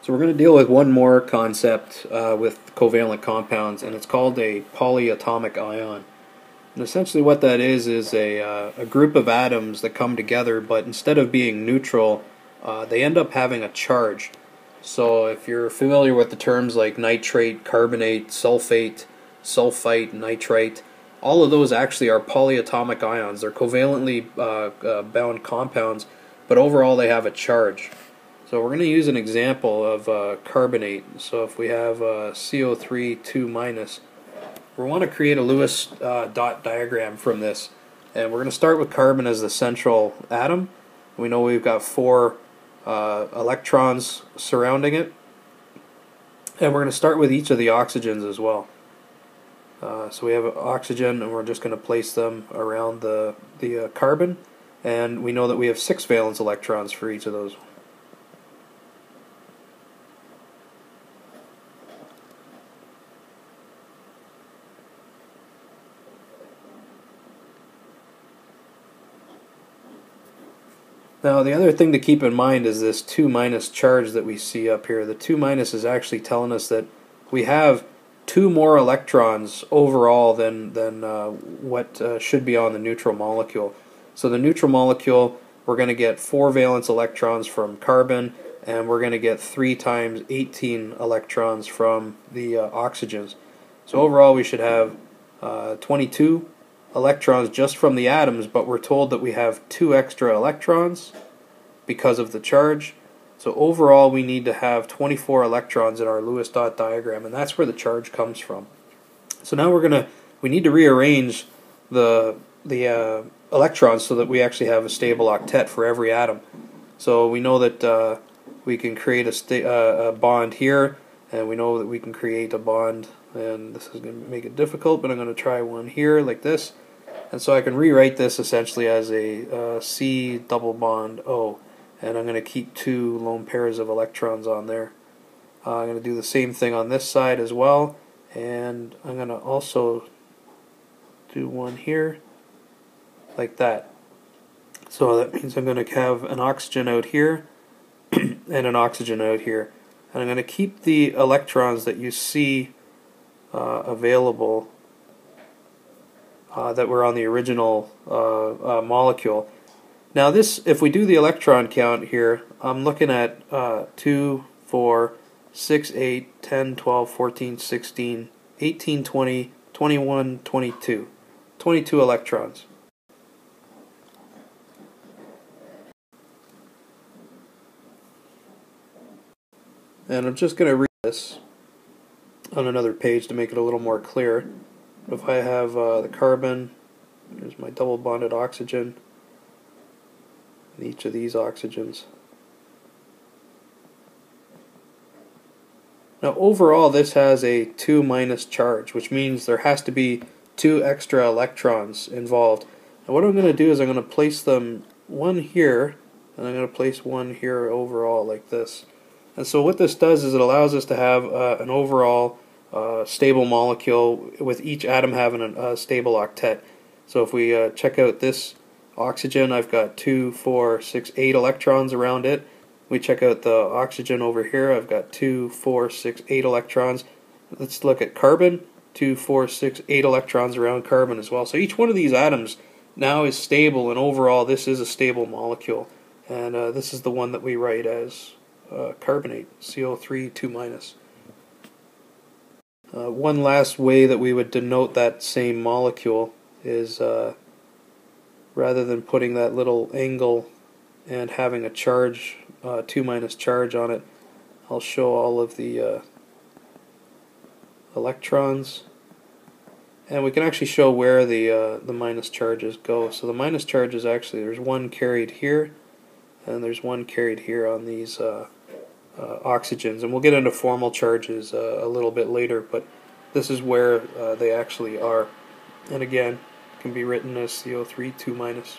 So we're going to deal with one more concept with covalent compounds, and it's called a polyatomic ion. And essentially what that is a group of atoms that come together, but instead of being neutral, they end up having a charge. So if you're familiar with the terms like nitrate, carbonate, sulfate, sulfite, nitrite, all of those actually are polyatomic ions. They're covalently bound compounds, but overall they have a charge. So we're going to use an example of carbonate. So if we have CO3 2 minus, we want to create a Lewis dot diagram from this. And we're going to start with carbon as the central atom. We know we've got 4 electrons surrounding it. And we're going to start with each of the oxygens as well. So we have oxygen, and we're just going to place them around the carbon. And we know that we have 6 valence electrons for each of those. Now the other thing to keep in mind is this 2 minus charge that we see up here. The 2 minus is actually telling us that we have 2 more electrons overall than what should be on the neutral molecule. So the neutral molecule, we're going to get 4 valence electrons from carbon, and we're going to get 3 times 18 electrons from the oxygens. So overall we should have 22 electrons just from the atoms, but we're told that we have 2 extra electrons because of the charge. So overall we need to have 24 electrons in our Lewis dot diagram, and that's where the charge comes from. So now we need to rearrange the electrons so that we actually have a stable octet for every atom. So we know that we can create a bond here, and we know that we can create a bond, and this is going to make it difficult, but I'm going to try one here like this. And so I can rewrite this essentially as a C double bond O, and I'm going to keep 2 lone pairs of electrons on there. I'm going to do the same thing on this side as well, and I'm going to also do one here like that. So that means I'm going to have an oxygen out here and an oxygen out here. And I'm going to keep the electrons that you see available that were on the original molecule. Now this, if we do the electron count here, I'm looking at 2, 4, 6, 8, 10, 12, 14, 16, 18, 20, 21, 22. 22 electrons. And I'm just going to read this on another page to make it a little more clear. If I have the carbon, here's my double bonded oxygen, and each of these oxygens. Now overall this has a 2 minus charge, which means there has to be 2 extra electrons involved. And what I'm going to do is I'm going to place them one here, and I'm going to place one here overall like this. And so what this does is it allows us to have an overall stable molecule with each atom having a stable octet. So if we check out this oxygen, I've got 2, 4, 6, 8 electrons around it. We check out the oxygen over here, I've got 2, 4, 6, 8 electrons. Let's look at carbon, 2, 4, 6, 8 electrons around carbon as well. So each one of these atoms now is stable, and overall this is a stable molecule. And this is the one that we write as carbonate, CO3 2 minus. One last way that we would denote that same molecule is rather than putting that little angle and having a charge, 2 minus charge on it, I'll show all of the electrons, and we can actually show where the minus charges go. So the minus charges, actually there's one carried here, and there's one carried here on these oxygens, and we'll get into formal charges a little bit later, but this is where they actually are. And again, can be written as CO3 2 minus.